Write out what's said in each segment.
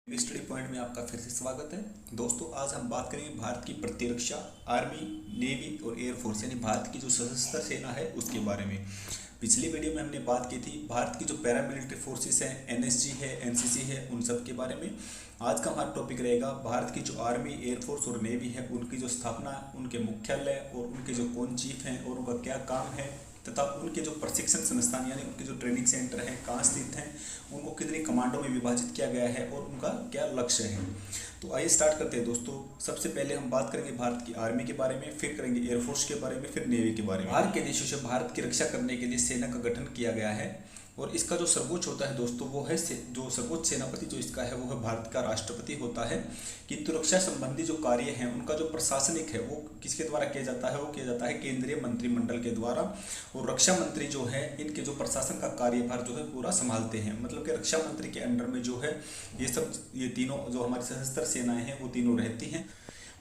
Study point में आपका फिर से स्वागत है। दोस्तों, आज हम बात करेंगे भारत की प्रतिरक्षा, आर्मी, नेवी और एयरफोर्स यानी भारत की जो सशस्त्र सेना है उसके बारे में। पिछली वीडियो में हमने बात की थी भारत की जो पैरामिलिट्री फोर्सेस हैं, एनएसजी है, एनसीसी है, उन सब के बारे में। आज का हमारा टॉपिक रहेगा भारत की जो आर्मी, एयरफोर्स और नेवी है उनकी जो स्थापना, उनके मुख्यालय और उनके जो कौन चीफ हैं और उनका क्या काम है तथा उनके जो प्रशिक्षण संस्थान यानी उनके जो ट्रेनिंग सेंटर हैं कहाँ स्थित हैं, उनको कितनी कमांडों में विभाजित किया गया है और उनका क्या लक्ष्य है। तो आइए स्टार्ट करते हैं दोस्तों। सबसे पहले हम बात करेंगे भारत की आर्मी के बारे में, फिर करेंगे एयरफोर्स के बारे में, फिर नेवी के बारे में। बाहर के देशों से भारत की रक्षा करने के लिए सेना का गठन किया गया है और इसका जो सर्वोच्च होता है दोस्तों वो है जो सर्वोच्च सेनापति जो इसका है वो है भारत का राष्ट्रपति होता है। किंतु रक्षा संबंधी जो कार्य हैं उनका जो प्रशासनिक है वो किसके द्वारा किया जाता है, वो किया जाता है केंद्रीय मंत्रिमंडल के द्वारा। और रक्षा मंत्री जो है इनके जो प्रशासन का कार्यभार जो है पूरा संभालते हैं। मतलब कि रक्षा मंत्री के अंडर में जो है ये तीनों जो हमारी सशस्त्र सेनाएं हैं वो तीनों रहती हैं।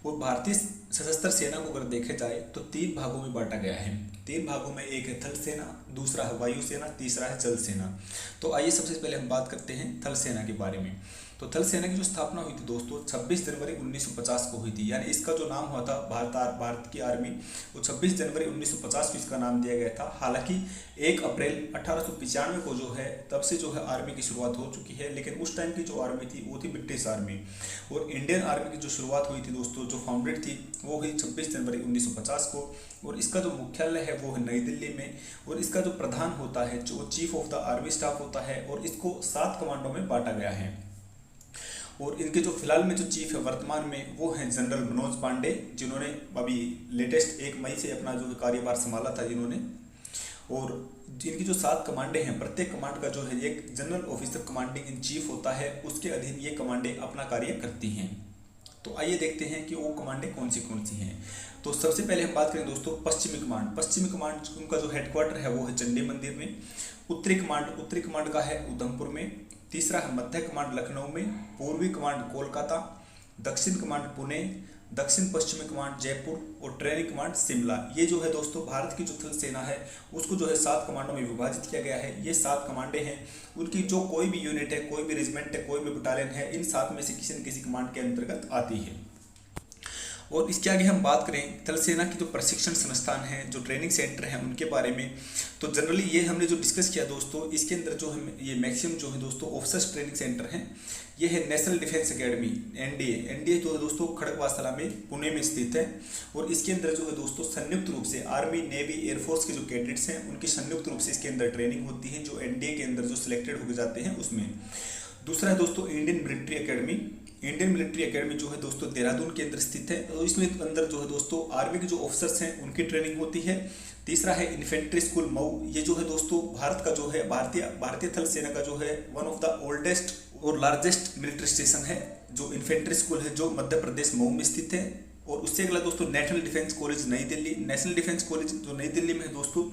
और भारतीय सशस्त्र सेना को अगर देखे जाए तो तीन भागों में बांटा गया है। तीन भागों में एक है थल सेना, दूसरा है वायु सेना, तीसरा है जल सेना। तो आइए सबसे पहले हम बात करते हैं थल सेना के बारे में। तो थल सेना की जो स्थापना हुई थी दोस्तों 26 जनवरी 1950 को हुई थी। यानी इसका जो नाम हुआ था भारत की आर्मी, वो 26 जनवरी 1950 को इसका नाम दिया गया था। हालांकि 1 अप्रैल 1895 को जो है तब से जो है आर्मी की शुरुआत हो चुकी है, लेकिन उस टाइम की जो आर्मी थी वो थी ब्रिटिश आर्मी। और इंडियन आर्मी की जो शुरुआत हुई थी दोस्तों, जो फाउंडेड थी वो हुई 26 जनवरी 1950 को। और इसका जो मुख्यालय है वो है नई दिल्ली में। और इसका जो प्रधान होता है जो chief of the army staff होता है और इसको 7 कमांडों में बांटा गया है। और इनके जो फिलहाल में जो चीफ है वर्तमान में वो हैं जनरल मनोज पांडे, जिन्होंने अभी लेटेस्ट 1 मई से अपना जो कार्यभार संभाला था जिन्होंने। और इनकी जो 7 कमांडे हैं, प्रत्येक कमांड का जो है एक general officer commanding in chief होता है, उसके अधीन ये कमांडे अपना कार्य करती हैं। तो आइए देखते हैं कि वो कमांडे कौन सी हैं। तो सबसे पहले हम बात करें दोस्तों पश्चिमी कमांड। पश्चिमी कमांड उनका जो हेडक्वार्टर है वो है चंडी मंदिर में। उत्तरी कमांड का है उधमपुर में। तीसरा है मध्य कमांड लखनऊ में। पूर्वी कमांड कोलकाता। दक्षिण कमांड पुणे। दक्षिण पश्चिमी कमांड जयपुर और ट्रेनिंग कमांड शिमला। ये जो है दोस्तों भारत की जो थल सेना है उसको जो है 7 कमांडों में विभाजित किया गया है। ये 7 कमांडे हैं, उनकी जो कोई भी यूनिट है, कोई भी रेजिमेंट है, कोई भी बटालियन है, इन 7 में से किसी न किसी कमांड के अंतर्गत आती है। और इसके आगे हम बात करें थल सेना की जो प्रशिक्षण संस्थान हैं, जो ट्रेनिंग सेंटर हैं उनके बारे में। तो जनरली ये हमने जो डिस्कस किया दोस्तों, इसके अंदर जो हम ये मैक्सिमम जो है दोस्तों ऑफिसर्स ट्रेनिंग सेंटर हैं। ये है नेशनल डिफेंस एकेडमी एनडीए जो है दोस्तों खड़गवासला में पुणे में स्थित है। और इसके अंदर जो है दोस्तों संयुक्त रूप से आर्मी, नेवी, एयरफोर्स के जो कैडेट्स हैं उनकी संयुक्त रूप से इसके अंदर ट्रेनिंग होती है, जो एनडीए के अंदर जो सिलेक्टेड हो जाते हैं उसमें। दूसरा है दोस्तों Indian military academy. Indian military academy जो है दोस्तों देहरादून के अंदर स्थित है। तो इसमें अंदर जो है दोस्तों आर्मी के जो ऑफिसर्स हैं उनकी ट्रेनिंग होती है। तीसरा है इन्फेंट्री स्कूल मऊ। ये जो है दोस्तों भारत का जो है भारतीय थल सेना का जो है वन ऑफ द ओल्डेस्ट और लार्जेस्ट मिलिट्री स्टेशन है, जो इन्फेंट्री स्कूल है, जो मध्य प्रदेश मऊ में स्थित है। और उससे अगला दोस्तों नेशनल डिफेंस कॉलेज नई दिल्ली। नेशनल डिफेंस कॉलेज जो नई दिल्ली में है दोस्तों,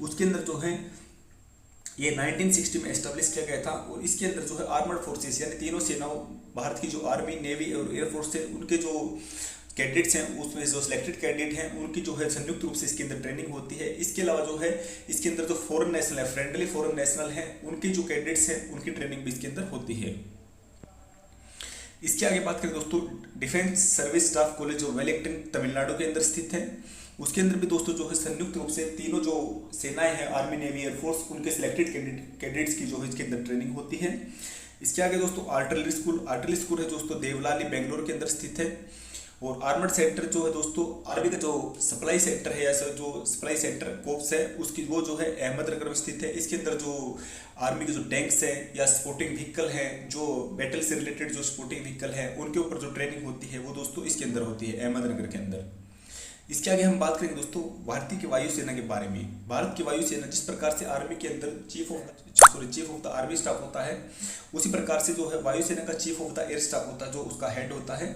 उसके अंदर जो है ये 1960 में एस्टेब्लिश किया गया था। और इसके अंदर जो है आर्मर्ड फोर्सेस यानी तीनों सेनाओं, भारत की जो आर्मी, नेवी और एयरफोर्स है, उनके जो कैडेट्स हैं उसमें जो सिलेक्टेड कैडेट हैं उनकी जो है संयुक्त रूप से इसके अंदर ट्रेनिंग होती है। इसके अलावा जो है इसके अंदर जो फॉरेन नेशनल है, फ्रेंडली फॉरेन नेशनल हैं, उनकी जो कैडेट्स हैं उनकी ट्रेनिंग भी इसके अंदर होती है। इसके आगे बात करें दोस्तों डिफेंस सर्विस स्टाफ कॉलेज जो वेलिंगटन तमिलनाडु के अंदर स्थित है। उसके अंदर भी दोस्तों जो है संयुक्त रूप से तीनों जो सेनाएं हैं, आर्मी, नेवी, एयरफोर्स, उनके सिलेक्टेड कैडेट्स की जो है इसके अंदर ट्रेनिंग होती है। इसके आगे दोस्तों आर्टिलरी स्कूल है दोस्तों देवलाली बेंगलोर के अंदर स्थित है। और आर्मर्ड सेक्टर जो है दोस्तों आर्मी का जो सप्लाई सेक्टर है, ऐसा जो सप्लाई सेंटर कोप्स है उसकी वो जो है अहमदनगर में स्थित है। इसके अंदर जो आर्मी के जो टैंक्स हैं या स्पोर्टिंग व्हीकल हैं, जो बैटल से रिलेटेड जो स्पोर्टिंग व्हीकल है उनके ऊपर जो ट्रेनिंग होती है वो दोस्तों इसके अंदर होती है, अहमदनगर के अंदर। इसके आगे हम बात करेंगे दोस्तों भारतीय की वायुसेना के बारे में। भारत की वायुसेना जिस प्रकार से आर्मी के अंदर chief of the army staff होता है, उसी प्रकार से जो है वायुसेना का chief of the air staff होता है, जो उसका हेड होता है।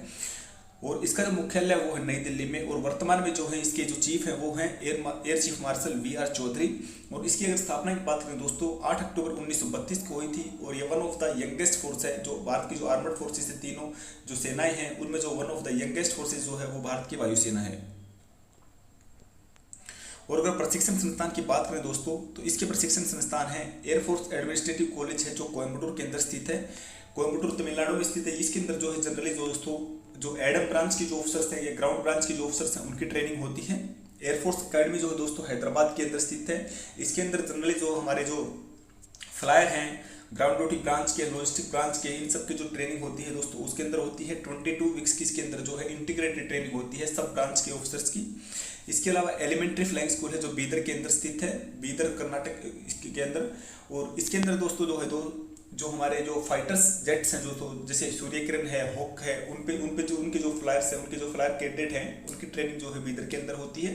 और इसका जो मुख्यालय वो है नई दिल्ली में। और वर्तमान में जो है इसके जो चीफ है वो है air chief marshal V R. Chaudhary. और इसकी अगर स्थापना की बात करें दोस्तों 8 अक्टूबर 1932 को हुई थी। और ये one of the youngest force है, जो भारत की जो आर्मर्ड फोर्सेस है, तीनों जो सेनाएं हैं उनमें जो one of the youngest forces जो है वो भारत की वायुसेना है। और अगर प्रशिक्षण संस्थान की बात करें दोस्तों तो इसके प्रशिक्षण संस्थान है एयरफोर्स एडमिनिस्ट्रेटिव कॉलेज है, जो कोयम्बटूर के अंदर स्थित है। कोयम्बटूर तमिलनाडु में स्थित है। इसके अंदर जो है जनरली जो दोस्तों जो एडम ब्रांच की जो ऑफिसर्स हैं या ग्राउंड ब्रांच की जो ऑफिसर्स हैं उनकी ट्रेनिंग होती है। एयरफोर्स अकेडमी जो है दोस्तों हैदराबाद के अंदर स्थित है। इसके अंदर जनरली जो हमारे जो फ्लायर हैं, ग्राउंड ड्यूटी ब्रांच के, लॉजिस्टिक ब्रांच के, इन सब की जो ट्रेनिंग होती है दोस्तों उसके अंदर होती है 22 वीक्स की। इसके अंदर जो है इंटीग्रेटेड ट्रेनिंग होती है सब ब्रांच के ऑफिसर्स की। इसके अलावा एलिमेंट्री फ्लाइंग स्कूल है जो बीदर के अंदर स्थित है, बीदर कर्नाटक के अंदर। और इसके अंदर दोस्तों जो है जो हमारे जो फाइटर्स जेट्स हैं जो जैसे सूर्य किरण है, हॉक है, उन पे जो उनके जो फ्लायर्स हैं, उनके जो फ्लायर कैडेट हैं उनकी ट्रेनिंग जो है बीदर के अंदर होती है।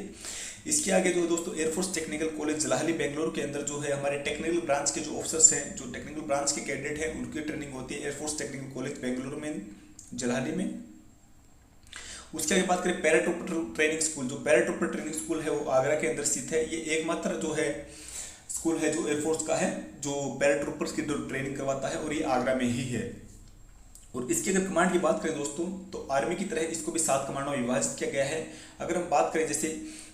इसके आगे जो दोस्तों एयरफोर्स टेक्निकल कॉलेज जलाहली बेंगलुरु के अंदर जो है हमारे टेक्निकल ब्रांच के जो ऑफिसर्स हैं, जो टेक्निकल ब्रांच के कैडेट हैं उनकी ट्रेनिंग होती है एयरफोर्स टेक्निकल कॉलेज बेंगलुरु में, जलाहली में। उसके आगे बात करें पैराट्रूपर ट्रेनिंग स्कूल, जो पैराट्रूपर ट्रेनिंग स्कूल है वो आगरा के अंदर स्थित है। ये एकमात्र जो है स्कूल है जो एयरफोर्स का है जो पैराट्रूपर्स की जो ट्रेनिंग करवाता है, और ये आगरा में ही है। और इसके अगर कमांड की बात करें दोस्तों तो आर्मी की तरह इसको भी 7 कमांडों में विभाजित किया गया है। अगर हम बात करें जैसे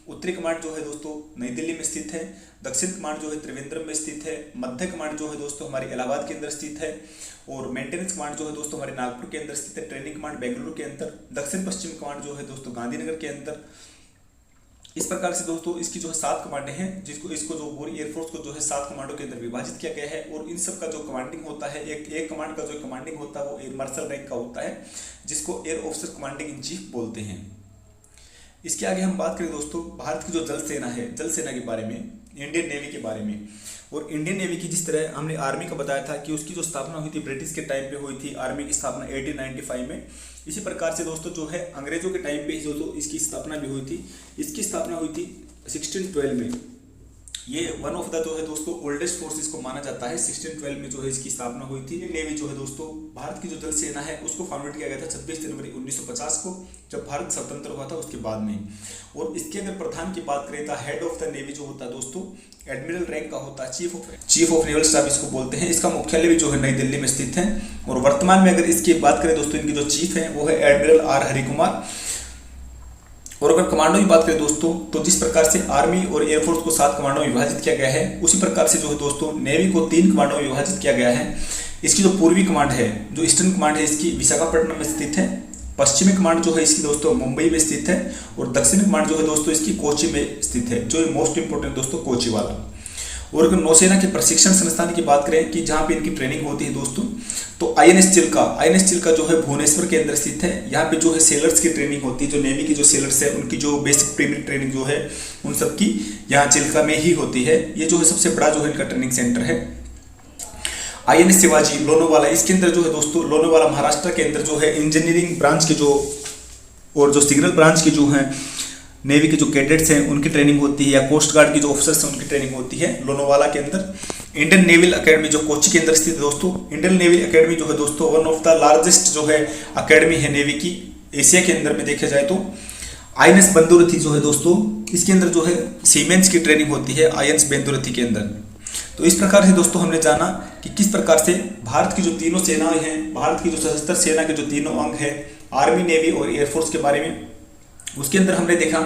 उत्तरी कमांड जो है दोस्तों नई दिल्ली में स्थित है, दक्षिण कमांड जो है त्रिवेंद्रम में स्थित है, मध्य कमांड जो है दोस्तों हमारी इलाहाबाद के अंदर स्थित है, और मेंटेनेंस कमांड जो है दोस्तों हमारे नागपुर के अंदर स्थित है, ट्रेनिंग कमांड बेंगलुरु के अंदर, दक्षिण पश्चिम कमांड जो है दोस्तों गांधीनगर के अंदर। इस प्रकार से दोस्तों इसकी जो है 7 कमांडें हैं, इसको जो पूरी एयरफोर्स को जो है 7 कमांडों के अंदर विभाजित किया गया है। और इन सब का जो कमांडिंग होता है, एक कमांड का जो कमांडिंग होता है वो एयर मार्शल रैंक का होता है, जिसको air officer commanding in chief बोलते हैं। इसके आगे हम बात करें दोस्तों भारत की जो जल सेना है, जल सेना के बारे में, इंडियन नेवी के बारे में। और इंडियन नेवी की जिस तरह हमने आर्मी का बताया था कि उसकी जो स्थापना हुई थी ब्रिटिश के टाइम पे हुई थी, आर्मी की स्थापना 1895 में, इसी प्रकार से दोस्तों जो है अंग्रेजों के टाइम पे जो तो इसकी स्थापना भी हुई थी। इसकी स्थापना हुई थी 1612 में। ये वन ऑफ द जो है दोस्तों ओल्डेस्ट फोर्सेस को माना जाता है। 1612 में जो है इसकी स्थापना हुई थी। नेवी जो है दोस्तों भारत की जो जल सेना है उसको फाउंडेड किया गया था 26 जनवरी 1950 को, जब भारत स्वतंत्र हुआ था उसके बाद में। और इसके अगर प्रधान की बात करें तो हेड ऑफ द नेवी जो होता है दोस्तों एडमिरल रैंक का होता है, चीफ ऑफ नेवल स्टाफ इसको बोलते हैं। इसका मुख्यालय भी जो है नई दिल्ली में स्थित है। और वर्तमान में अगर इसकी बात करें दोस्तों इनकी जो चीफ है वो है एडमिरल आर हरिकुमार। और अगर कमांडो की बात करें दोस्तों तो जिस प्रकार से आर्मी और एयरफोर्स को 7 कमांडो में विभाजित किया गया है, उसी प्रकार से जो है दोस्तों नेवी को 3 कमांडो में विभाजित किया गया है। इसकी जो पूर्वी कमांड है, जो ईस्टर्न कमांड है, इसकी विशाखापट्टनम में स्थित है। पश्चिमी कमांड जो है इसकी दोस्तों मुंबई में स्थित है। और दक्षिणी कमांड जो है दोस्तों इसकी कोची में स्थित है, जो मोस्ट इंपोर्टेंट दोस्तों कोची वाला। और अगर नौसेना के प्रशिक्षण संस्थान की बात करें कि जहाँ पे इनकी ट्रेनिंग होती है दोस्तों, तो आईएनएस चिल्का जो है भुवनेश्वर के अंदर स्थित है। यहाँ पे जो है सेलर्स की ट्रेनिंग होती है, जो नेवी की जो सेलर्स है उनकी जो बेसिक प्रीमियम ट्रेनिंग जो है उन सब की यहाँ चिल्का में ही होती है। ये जो है सबसे बड़ा जो है इनका ट्रेनिंग सेंटर है। आईएनएस शिवाजी लोनावाला, इसके अंदर जो है दोस्तों लोनावाला महाराष्ट्र के अंदर जो है इंजीनियरिंग ब्रांच के जो और जो सिग्नल ब्रांच की जो है नेवी के जो कैडेट्स हैं उनकी ट्रेनिंग होती है, या कोस्ट गार्ड की जो ऑफिसर्स हैं उनकी ट्रेनिंग होती है लोनावाला के अंदर। इंडियन नेवल एकेडमी जो कोची के अंदर स्थित है दोस्तों, इंडियन नेवल एकेडमी जो है दोस्तों वन ऑफ द लार्जेस्ट जो है एकेडमी है नेवी की एशिया के अंदर में देखा जाए तो। आईएनएस बंदुरथी जो है दोस्तों इसके अंदर जो है सीमेंस की ट्रेनिंग होती है आईएनएस बंदुरथी के अंदर। तो इस प्रकार से दोस्तों हमने जाना कि किस प्रकार से भारत की जो तीनों सेनाएं हैं, भारत की जो सशस्त्र सेना के जो तीनों अंग है, आर्मी, नेवी और एयरफोर्स के बारे में। उसके अंदर हमने देखा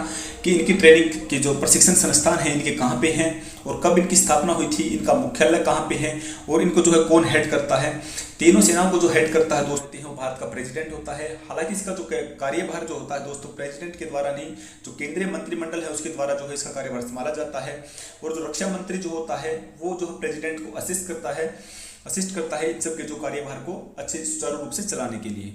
कि इनकी ट्रेनिंग के जो प्रशिक्षण संस्थान हैं इनके कहाँ पे हैं और कब इनकी स्थापना हुई थी, इनका मुख्यालय कहाँ पे है और इनको जो है कौन हेड करता है। तीनों सेनाओं को जो हेड करता है दोस्तों वो भारत का प्रेसिडेंट होता है। हालांकि इसका जो कार्यभार जो होता है दोस्तों प्रेसिडेंट के द्वारा नहीं, जो केंद्रीय मंत्रिमंडल है उसके द्वारा जो है इसका कार्यभार संभाला जाता है। और जो रक्षा मंत्री जो होता है वो जो प्रेसिडेंट को असिस्ट करता है इन सब के जो कार्यभार को अच्छे सुचारू रूप से चलाने के लिए।